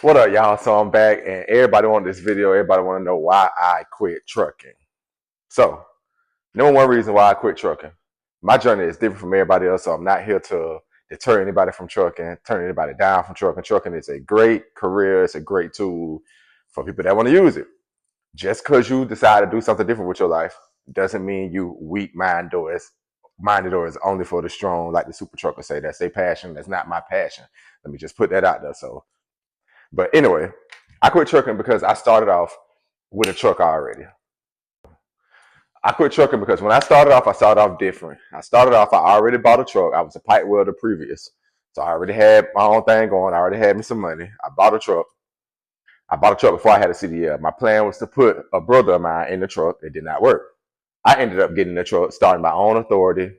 What up, y'all? So I'm back, and everybody want this video. Everybody want to know why I quit trucking. So, number one reason why I quit trucking. My journey is different from everybody else, so I'm not here to deter anybody from trucking, turn anybody down from trucking. Trucking is a great career. It's a great tool for people that want to use it. Just because you decide to do something different with your life doesn't mean you weak-minded or is only for the strong, like the super trucker say. That's their passion. That's not my passion. Let me just put that out there. But anyway, I quit trucking because I started off with a truck already. I quit trucking because when I started off different. I already bought a truck. I was a pipe welder previous. So I already had my own thing going. I already had me some money. I bought a truck. I bought a truck before I had a CDL. My plan was to put a brother of mine in the truck. It did not work. I ended up getting the truck, starting my own authority,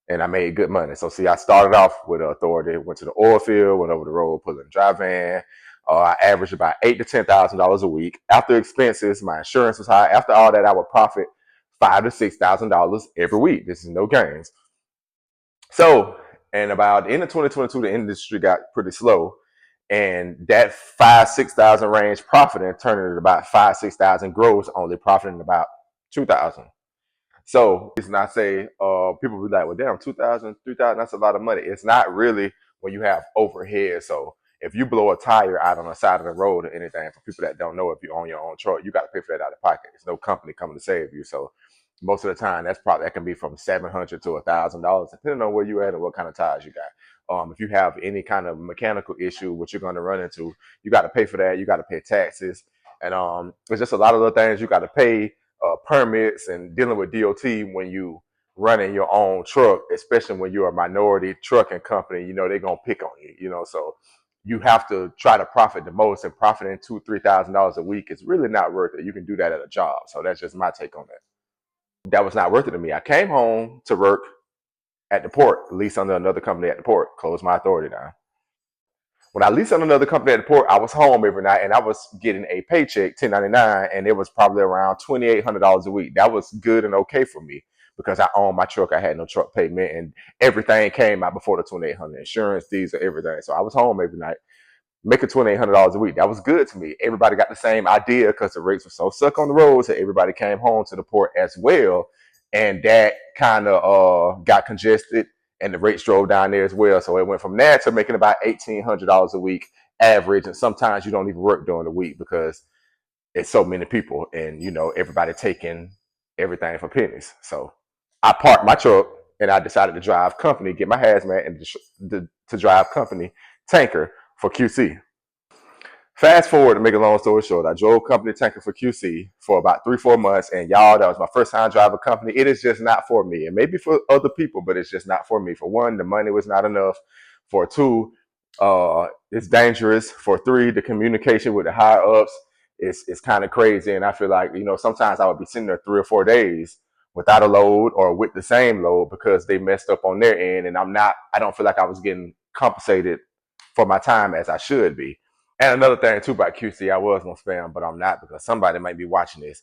and I made good money. So see, I started off with an authority, went to the oil field, went over the road, pulling a dry van. I averaged about $8,000 to $10,000 a week. After expenses, my insurance was high. After all that, I would profit $5,000 to $6,000 every week. This is no games. So, and about the end of 2022, the industry got pretty slow, and that 5,000 to 6,000 range profiting turned into about 5,000 to 6,000 gross, only profiting about 2,000. So it's not say people be like, well, damn, 2,000, 3,000, that's a lot of money. It's not really when you have overhead. So if you blow a tire out on the side of the road or anything, for people that don't know, if you own your own truck, you got to pay for that out of pocket. There's no company coming to save you. So most of the time, that can be from $700 to $1,000, depending on where you at and what kind of tires you got. If you have any kind of mechanical issue, what you're going to run into, you got to pay for that. You got to pay taxes, and there's just a lot of little things you got to pay, permits, and dealing with DOT when you running your own truck, especially when you're a minority trucking company. You know they're gonna pick on you. So you have to try to profit the most, and profiting $2,000 to $3,000 a week is really not worth it. You can do that at a job. So that's just my take on that. That was not worth it to me. I came home to work at the port, lease under another company at the port, closed my authority down. When I leased on another company at the port, I was home every night and I was getting a paycheck, 1099, and it was probably around $2,800 a week. That was good and okay for me because I owned my truck. I had no truck payment and everything came out before the 2,800, insurance, diesel, everything. So I was home every night making $2,800 a week. That was good to me. Everybody got the same idea because the rates were so suck on the road. So everybody came home to the port as well. And that kind of got congested and the rates drove down there as well. So it went from there to making about $1,800 a week average. And sometimes you don't even work during the week because it's so many people and, everybody taking everything for pennies. So I parked my truck and I decided to drive company, get my hazmat and to drive company tanker for QC. Fast forward to make a long story short, I drove company tanker for QC for about 3, 4 months, and y'all, that was my first time driving a company. It is just not for me, and maybe for other people, but it's just not for me. For one, the money was not enough. For two, it's dangerous. For three, the communication with the higher ups is kind of crazy, and I feel like sometimes I would be sitting there 3 or 4 days without a load or with the same load because they messed up on their end, and I don't feel like I was getting compensated for my time as I should be. And another thing too about QC, I was gonna spam, but I'm not because somebody might be watching this.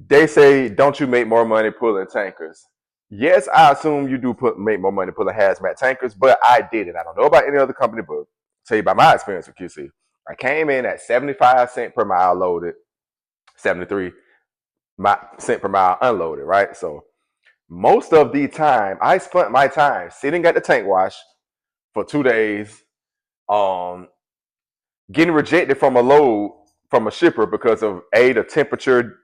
They say, "Don't you make more money pulling tankers?" Yes, I assume you do make more money pulling hazmat tankers, but I didn't. I don't know about any other company, but I'll tell you about my experience with QC. I came in at 75 cents per mile loaded, 73 cent per mile unloaded. Right, so most of the time, I spent my time sitting at the tank wash for 2 days. Getting rejected from a load from a shipper because of the temperature,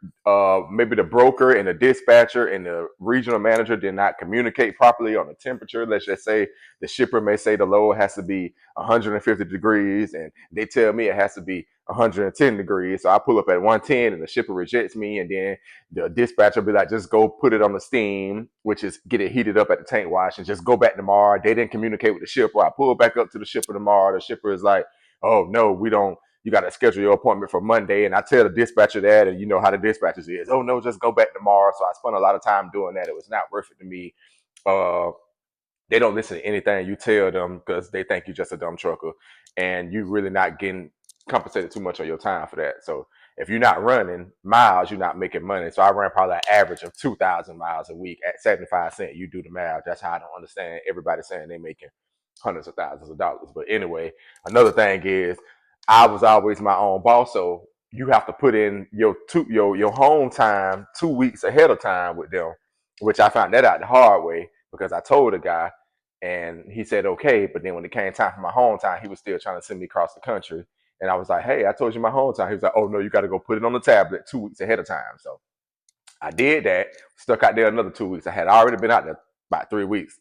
maybe the broker and the dispatcher and the regional manager did not communicate properly on the temperature. Let's just say the shipper may say the load has to be 150 degrees and they tell me it has to be 110 degrees. So I pull up at 110 and the shipper rejects me, and then the dispatcher will be like, just go put it on the steam, which is get it heated up at the tank wash, and just go back tomorrow. They didn't communicate with the shipper. I pull back up to the shipper tomorrow. The shipper is like, oh no, we don't. You got to schedule your appointment for Monday. And I tell the dispatcher that, and you know how the dispatchers is. Oh no, just go back tomorrow. So I spent a lot of time doing that. It was not worth it to me. Uh, they don't listen to anything you tell them because they think you're just a dumb trucker, and you really not getting compensated too much on your time for that. So if you're not running miles, you're not making money. So I ran probably an average of 2,000 miles a week at 75 cents. You do the math. That's how I don't understand everybody saying they're making hundreds of thousands of dollars. But anyway, another thing is I was always my own boss, so you have to put in your home time 2 weeks ahead of time with them, which I found that out the hard way because I told the guy, and he said okay, but then when it came time for my home time, he was still trying to send me across the country, and I was like, hey, I told you my home time. He was like, oh no, you got to go put it on the tablet 2 weeks ahead of time. So I did that, stuck out there another 2 weeks. I had already been out there about 3 weeks.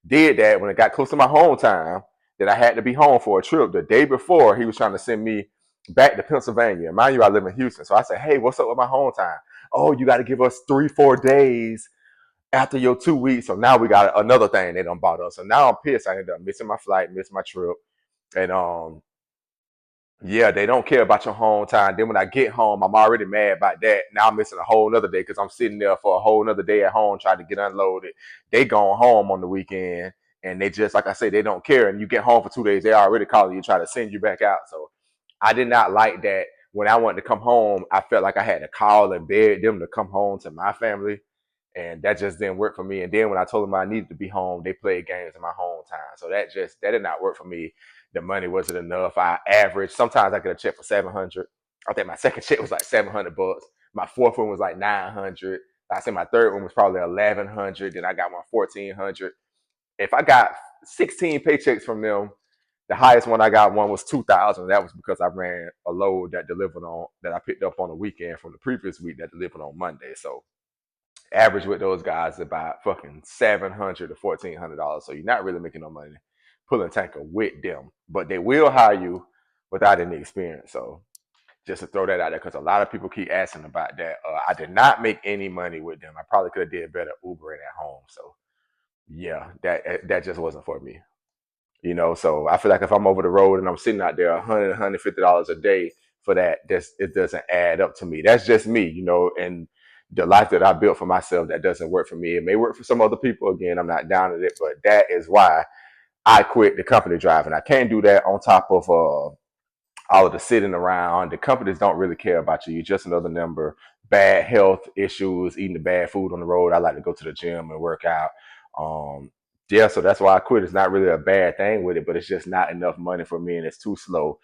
Did that when it got close to my home time, that I had to be home for a trip. The day before, he was trying to send me back to Pennsylvania. Mind you, I live in Houston. So I said, hey, what's up with my home time? Oh, you got to give us 3-4 days after your 2 weeks. So now we got another thing they done bought us. So now I'm pissed. I ended up missing my flight, missed my trip. And yeah, they don't care about your home time. Then when I get home, I'm already mad about that. Now I'm missing a whole nother day because I'm sitting there for a whole nother day at home trying to get unloaded. They going home on the weekend and they just, like I say, they don't care. And you get home for 2 days, they already calling you, try to send you back out. So I did not like that. When I wanted to come home, I felt like I had to call and beg them to come home to my family. And that just didn't work for me. And then when I told them I needed to be home, they played games in my home time. So that did not work for me. The money wasn't enough. I averaged, sometimes I get a check for 700. I think my second check was like $700. My fourth one was like 900. I say my third one was probably 1100. Then I got one 1400. If I got 16 paychecks from them, the highest one I got one was 2,000. That was because I ran a load that I picked up on the weekend from the previous week that delivered on Monday. So average with those guys is about fucking $700 to $1,400. So you're not really making no money pulling tanker with them, but they will hire you without any experience. So just to throw that out there, because a lot of people keep asking about that. I did not make any money with them. I probably could have did better Ubering at home. So yeah, that just wasn't for me. So I feel like if I'm over the road and I'm sitting out there $100, $150 a day for that, it doesn't add up to me. That's just me, and the life that I built for myself, that doesn't work for me. It may work for some other people. Again, I'm not down at it, but that is why I quit the company driving. I can't do that on top of all of the sitting around. The companies don't really care about you. You're just another number. Bad health issues, eating the bad food on the road. I like to go to the gym and work out. Yeah, so that's why I quit. It's not really a bad thing with it, but it's just not enough money for me and it's too slow.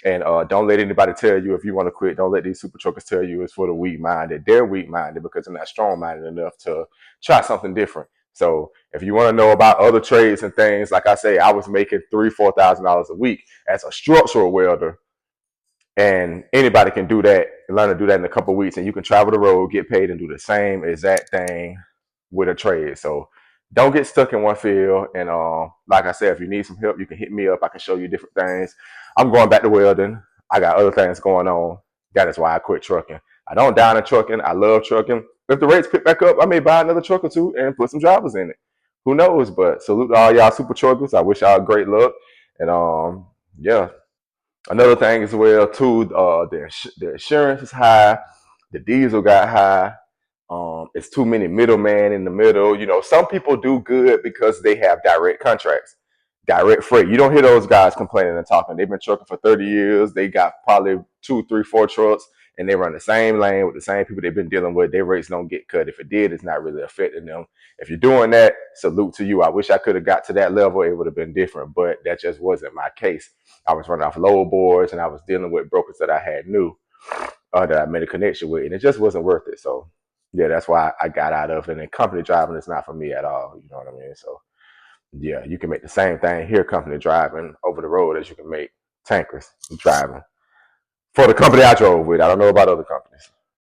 And don't let anybody tell you if you want to quit. Don't let these super truckers tell you it's for the weak minded. They're weak minded because they're not strong minded enough to try something different. So if you want to know about other trades and things, like I say, I was making $3,000-4,000 a week as a structural welder, and anybody can do that, learn to do that in a couple of weeks, and you can travel the road, get paid, and do the same exact thing with a trade. So don't get stuck in one field. And like I said, if you need some help, you can hit me up. I can show you different things. I'm going back to welding. I got other things going on. That is why I quit trucking. I don't down in trucking. I love trucking. If the rates pick back up, I may buy another truck or two and put some drivers in it. Who knows? But salute to all y'all super truckers. I wish y'all great luck. And yeah. Another thing as well too, the insurance is high, the diesel got high. It's too many middlemen in the middle. Some people do good because they have direct contracts, direct freight. You don't hear those guys complaining and talking. They've been trucking for 30 years. They got probably 2, 3, 4 trucks, and they run the same lane with the same people they've been dealing with. Their rates don't get cut. If it did, it's not really affecting them. If you're doing that, salute to you. I wish I could have got to that level. It would have been different, but that just wasn't my case. I was running off load boards and I was dealing with brokers that I had knew that I made a connection with, and it just wasn't worth it. So yeah, that's why I got out of it. And company driving is not for me at all. You know what I mean? So yeah, you can make the same thing here, company driving over the road, as you can make tankers driving for the company I drove with. I don't know about other companies.